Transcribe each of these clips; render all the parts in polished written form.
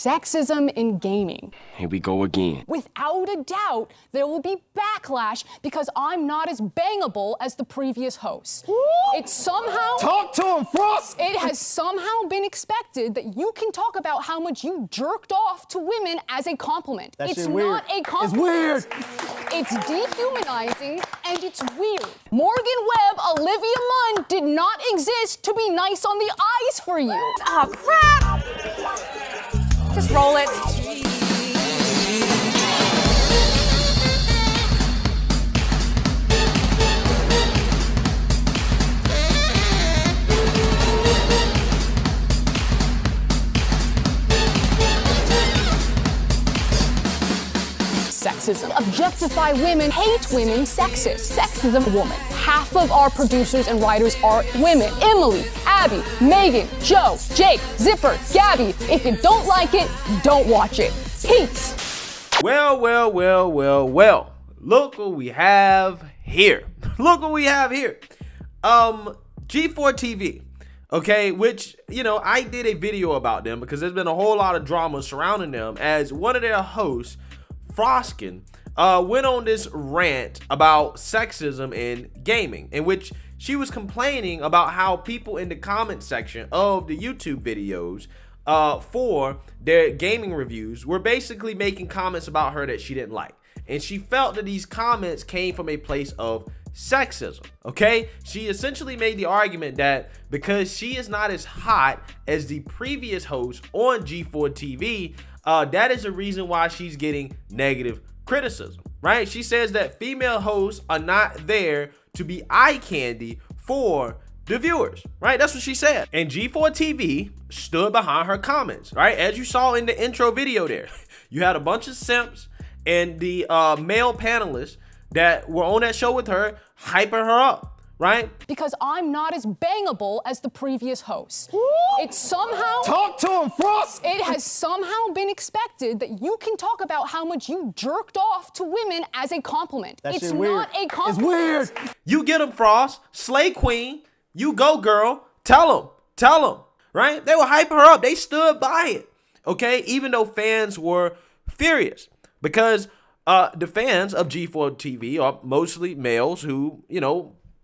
Sexism in gaming. Here we go again. Without a doubt, there will be backlash because I'm not as bangable as the previous host. It's somehow... Talk to him, Frosk! It has somehow been expected that you can talk about how much you jerked off to women as a compliment. It's not a compliment. It's weird. It's dehumanizing and it's weird. Morgan Webb, Olivia Munn did not exist to be nice on the eyes for you. Oh, crap! Just roll it. Sexism. Objectify women, hate women, sexist. Sexism, woman. Half of our producers and writers are women. Emily, Abby, Megan, Joe, Jake, Zipper, Gabby. If you don't like it, don't watch it. Peace. Well. Look what we have here. G4TV. Okay, which, I did a video about them because there's been a whole lot of drama surrounding them as one of their hosts, Frosk, went on this rant about sexism in gaming, in which she was complaining about how people in the comment section of the YouTube videos for their gaming reviews were basically making comments about her that she didn't like. And she felt that these comments came from a place of sexism. Okay, she essentially made the argument that because she is not as hot as the previous host on G4TV, that is the reason why she's getting negative criticism, right? She says that female hosts are not there to be eye candy for the viewers, right? That's what she said. And G4TV stood behind her comments, right? As you saw in the intro video there, you had a bunch of simps and the male panelists that were on that show with her, hyping her up, right? Because I'm not as bangable as the previous host. It's somehow... Talk to him, Frosk! It has somehow been expected that you can talk about how much you jerked off to women as a compliment. It's not a compliment. It's weird. You get them, Frost. Slay Queen. You go, girl. Tell them, right? They were hyping her up. They stood by it, okay? Even though fans were furious because the fans of G4TV are mostly males who,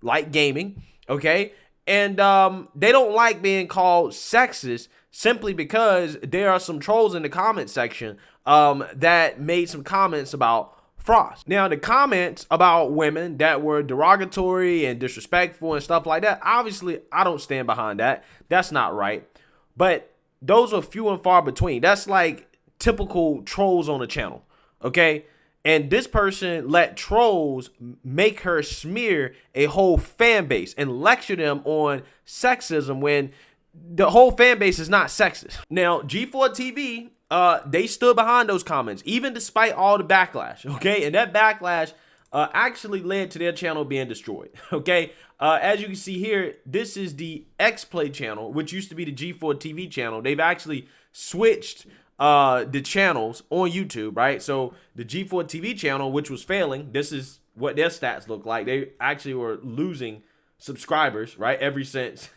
like gaming, okay? And they don't like being called sexist simply because there are some trolls in the comment section that made some comments about Frost. Now, the comments about women that were derogatory and disrespectful and stuff like that, obviously, I don't stand behind that. That's not right. But those are few and far between. That's like typical trolls on the channel, okay? And this person let trolls make her smear a whole fan base and lecture them on sexism when the whole fan base is not sexist. Now, G4TV, they stood behind those comments, even despite all the backlash, okay? And that backlash actually led to their channel being destroyed, okay? As you can see here, this is the X-Play channel, which used to be the G4TV channel. They've actually switched the channels on YouTube, right? So the G4TV channel, which was failing, this is what their stats look like. They actually were losing subscribers, right? Ever since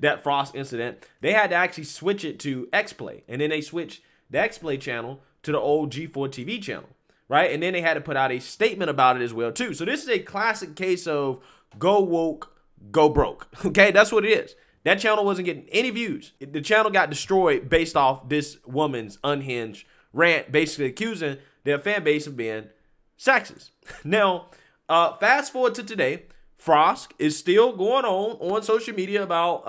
that Frost incident, they had to actually switch it to X-Play, and then they switched the X-Play channel to the old G4TV channel, right? And then they had to put out a statement about it as well too. So this is a classic case of go woke, go broke. Okay, that's what it is. That channel wasn't getting any views. The channel got destroyed based off this woman's unhinged rant, basically accusing their fan base of being sexist. Now, fast forward to today, Frosk is still going on social media about,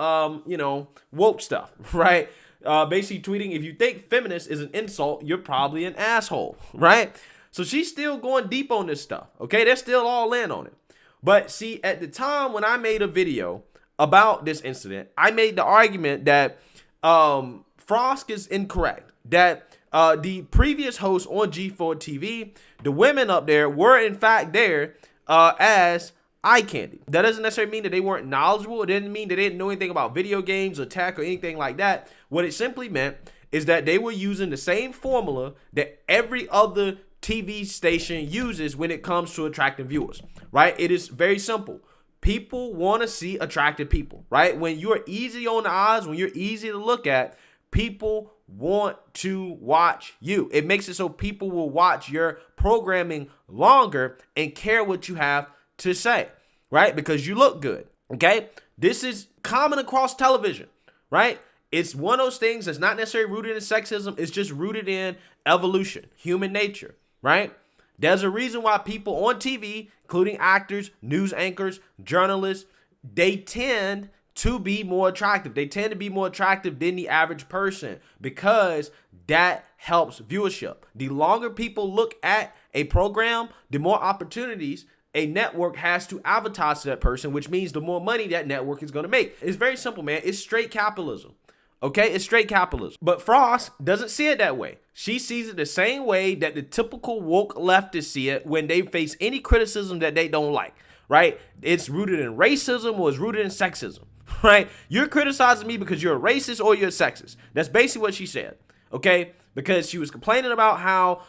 woke stuff, right? Basically tweeting, if you think feminist is an insult, you're probably an asshole, right? So she's still going deep on this stuff, okay? They're still all in on it. But see, at the time when I made a video about this incident, I made the argument that Frosk is incorrect, that the previous host on G4TV, the women up there were in fact there as eye candy. That doesn't necessarily mean that they weren't knowledgeable. It didn't mean that they didn't know anything about video games or tech or anything like that. What it simply meant is that they were using the same formula that every other TV station uses when it comes to attracting viewers, right? It is very simple. People want to see attractive people, right? When you're easy on the eyes, when you're easy to look at, people want to watch you. It makes it so people will watch your programming longer and care what you have to say, right? Because you look good, okay? This is common across television, right? It's one of those things that's not necessarily rooted in sexism. It's just rooted in evolution, human nature, right? There's a reason why people on TV, including actors, news anchors, journalists, they tend to be more attractive. They tend to be more attractive than the average person because that helps viewership. The longer people look at a program, the more opportunities a network has to advertise to that person, which means the more money that network is going to make. It's very simple, man. It's straight capitalism. Okay, it's straight capitalism. But Frosk doesn't see it that way. She sees it the same way that the typical woke leftists see it when they face any criticism that they don't like, right? It's rooted in racism or it's rooted in sexism, right? You're criticizing me because you're a racist or you're a sexist. That's basically what she said, okay? Because she was complaining about how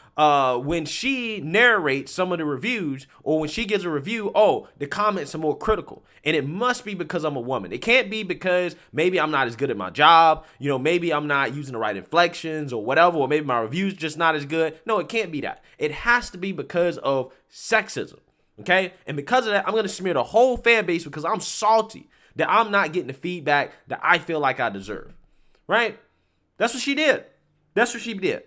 when she narrates some of the reviews or when she gives a review, oh, the comments are more critical. And it must be because I'm a woman. It can't be because maybe I'm not as good at my job. You know, maybe I'm not using the right inflections or whatever, or maybe my review's just not as good. No, it can't be that. It has to be because of sexism, okay? And because of that, I'm going to smear the whole fan base because I'm salty that I'm not getting the feedback that I feel like I deserve, right? That's what she did. That's what she did.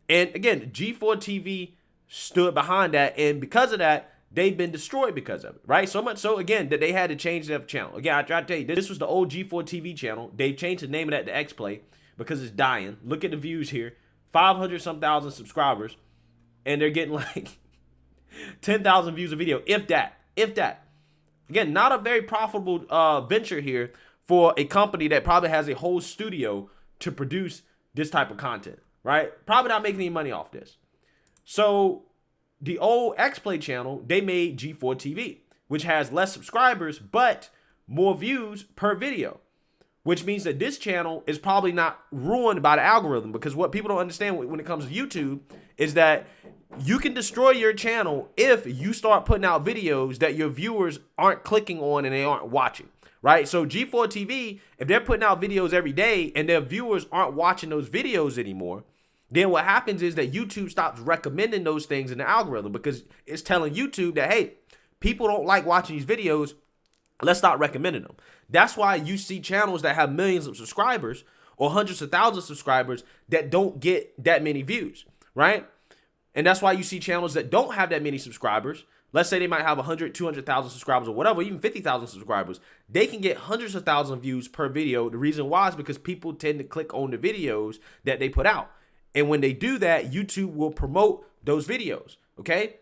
And again, G4TV stood behind that. And because of that, they've been destroyed because of it, right? So much so, again, that they had to change their channel. Again, I tried to tell you, this was the old G4TV channel. They've changed the name of that to X-Play because it's dying. Look at the views here. 500-some thousand subscribers. And they're getting like 10,000 views a video, if that. Again, not a very profitable venture here for a company that probably has a whole studio to produce this type of content, right? Probably not making any money off this. So the old X-Play channel, they made G4TV, which has less subscribers, but more views per video, which means that this channel is probably not ruined by the algorithm, because what people don't understand when it comes to YouTube is that you can destroy your channel if you start putting out videos that your viewers aren't clicking on and they aren't watching. Right? So G4TV, if they're putting out videos every day and their viewers aren't watching those videos anymore, then what happens is that YouTube stops recommending those things in the algorithm because it's telling YouTube that, hey, people don't like watching these videos. Let's stop recommending them. That's why you see channels that have millions of subscribers or hundreds of thousands of subscribers that don't get that many views, right? And that's why you see channels that don't have that many subscribers. Let's say they might have 100, 200,000 subscribers or whatever, even 50,000 subscribers. They can get hundreds of thousands of views per video. The reason why is because people tend to click on the videos that they put out. And when they do that, YouTube will promote those videos, okay?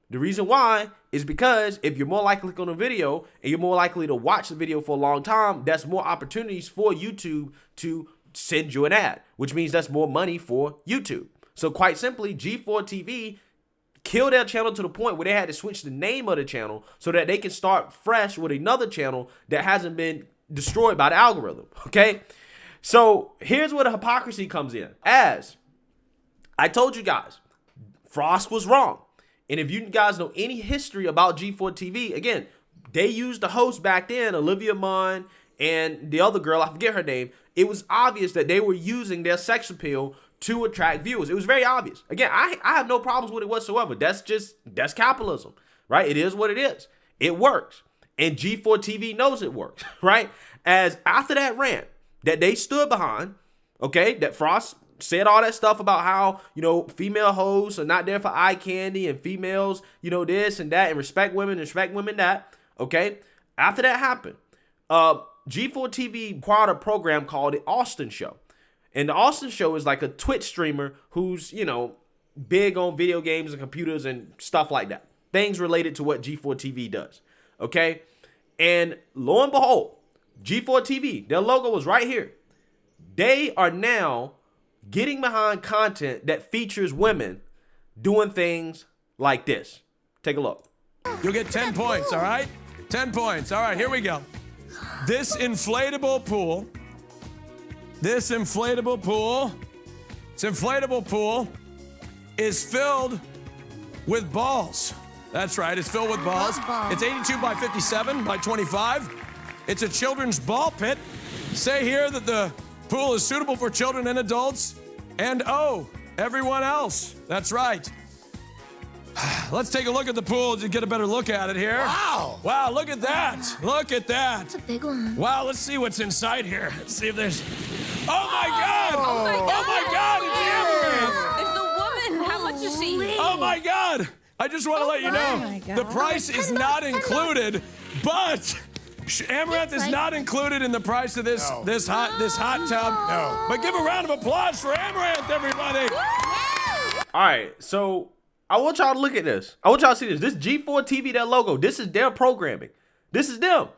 The reason why is because if you're more likely to click on a video and you're more likely to watch the video for a long time, that's more opportunities for YouTube to send you an ad, which means that's more money for YouTube. So quite simply, G4TV killed their channel to the point where they had to switch the name of the channel so that they can start fresh with another channel that hasn't been destroyed by the algorithm, okay? So here's where the hypocrisy comes in. As I told you guys, Frosk was wrong. And if you guys know any history about G4TV, again, they used the host back then, Olivia Munn, and the other girl, I forget her name. It was obvious that they were using their sex appeal to attract viewers. It was very obvious. Again, I have no problems with it whatsoever. That's capitalism, right? It is what it is. It works. And G4TV knows it works, right? As after that rant that they stood behind, okay, that Frost said all that stuff about how, you know, female hosts are not there for eye candy and females, you know, this and that, and respect women that, okay? After that happened, G4TV acquired a program called The Austin Show. And The Austin Show is like a Twitch streamer who's, you know, big on video games and computers and stuff like that. Things related to what G4TV does, okay? And lo and behold, G4TV, their logo was right here. They are now getting behind content that features women doing things like this. Take a look. You'll get 10 points, all right? 10 points. All right, here we go. This inflatable pool is filled with balls. That's right, it's filled with balls. It's 82 by 57 by 25. It's a children's ball pit. Say here that the Pool is suitable for children and adults. And oh, everyone else. That's right. Let's take a look at the pool to get a better look at it here. Wow. Wow, look at that. Look at that. It's a big one. Wow, let's see what's inside here. Let's see if there's... Oh my God! Oh my God! It's Amouranth! There's a woman. How much is she? Oh my God! I just want to let you know, the price is not included, but Amouranth is not included in the price of this hot tub. No. But give a round of applause for Amouranth, everybody. All right, so I want y'all to look at this. I want y'all to see this. This G4TV, that logo, this is their programming. This is them.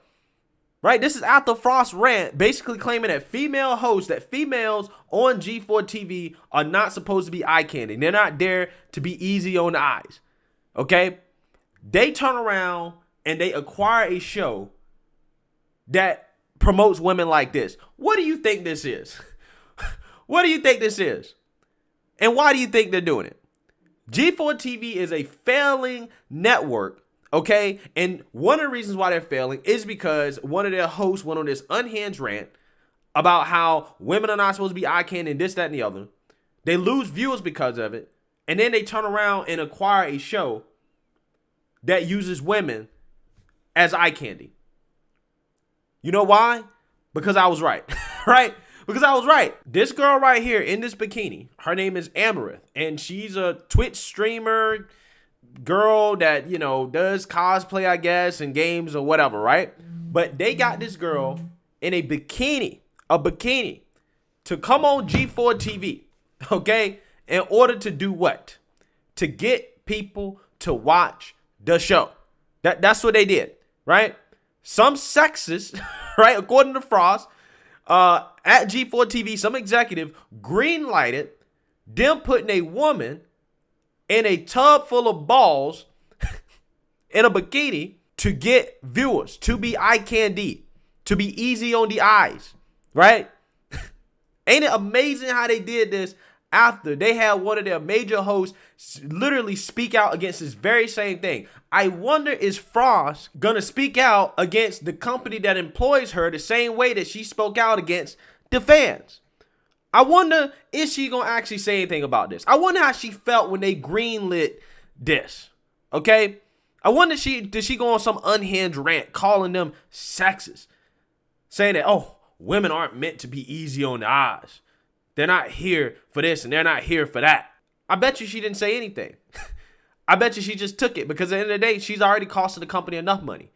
Right? This is after Frosk rant, basically claiming that female hosts, that females on G4TV are not supposed to be eye candy. They're not there to be easy on the eyes. Okay? They turn around and they acquire a show that promotes women like this. What do you think this is? What do you think this is? And why do you think they're doing it? G4TV is a failing network, okay? And one of the reasons why they're failing is because one of their hosts went on this unhinged rant about how women are not supposed to be eye candy and this, that, and the other. They lose viewers because of it. And then they turn around and acquire a show that uses women as eye candy. You know why? Because I was right, right? Because I was right. This girl right here in this bikini, her name is Amouranth, and she's a Twitch streamer girl that, you know, does cosplay, I guess, and games or whatever, right? But they got this girl in a bikini, to come on G4TV, okay? In order to do what? To get people to watch the show. That's what they did, right? Some sexist, right, according to Frosk, at G4TV, some executive green-lighted them putting a woman in a tub full of balls in a bikini to get viewers, to be eye candy, to be easy on the eyes, right? Ain't it amazing how they did this after they had one of their major hosts literally speak out against this very same thing? I wonder, is Frosk gonna speak out against the company that employs her the same way that she spoke out against the fans? I wonder, is she gonna actually say anything about this? I wonder how she felt when they greenlit this, okay? I wonder, did she go on some unhinged rant calling them sexist, saying that, oh, women aren't meant to be easy on the eyes. They're not here for this and they're not here for that. I bet you she didn't say anything. I bet you she just took it because at the end of the day, she's already costed the company enough money.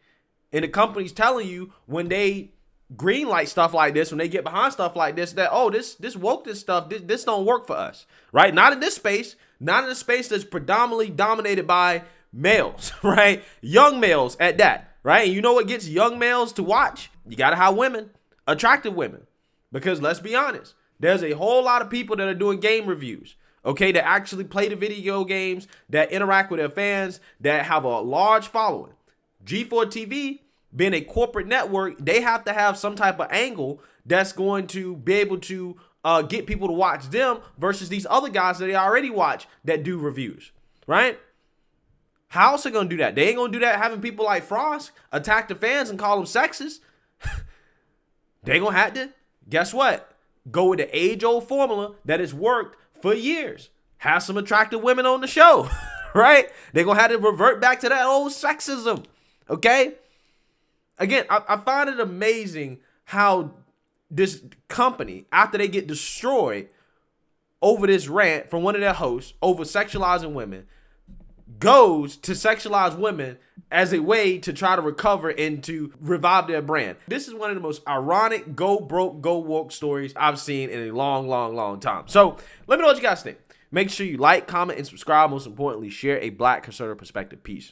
And the company's telling you when they greenlight stuff like this, when they get behind stuff like this, that, oh, this wokeness stuff, this don't work for us, right? Not in this space, not in a space that's predominantly dominated by males, right? Young males at that, right? And you know what gets young males to watch? You got to have women, attractive women. Because let's be honest, there's a whole lot of people that are doing game reviews, okay, that actually play the video games, that interact with their fans, that have a large following. G4TV, being a corporate network, they have to have some type of angle that's going to be able to get people to watch them versus these other guys that they already watch that do reviews, right? How else are they going to do that? They ain't going to do that having people like Frosk attack the fans and call them sexist. They going to have to, guess what? Go with the age-old formula that has worked for years. Have some attractive women on the show, right? They're going to have to revert back to that old sexism, okay? Again, I find it amazing how this company, after they get destroyed over this rant from one of their hosts over sexualizing women, goes to sexualize women as a way to try to recover and to revive their brand. This is one of the most ironic go broke, go woke stories I've seen in a long, long, long time. So let me know what you guys think. Make sure you like, comment, and subscribe. Most importantly, share a Black conservative perspective. Peace.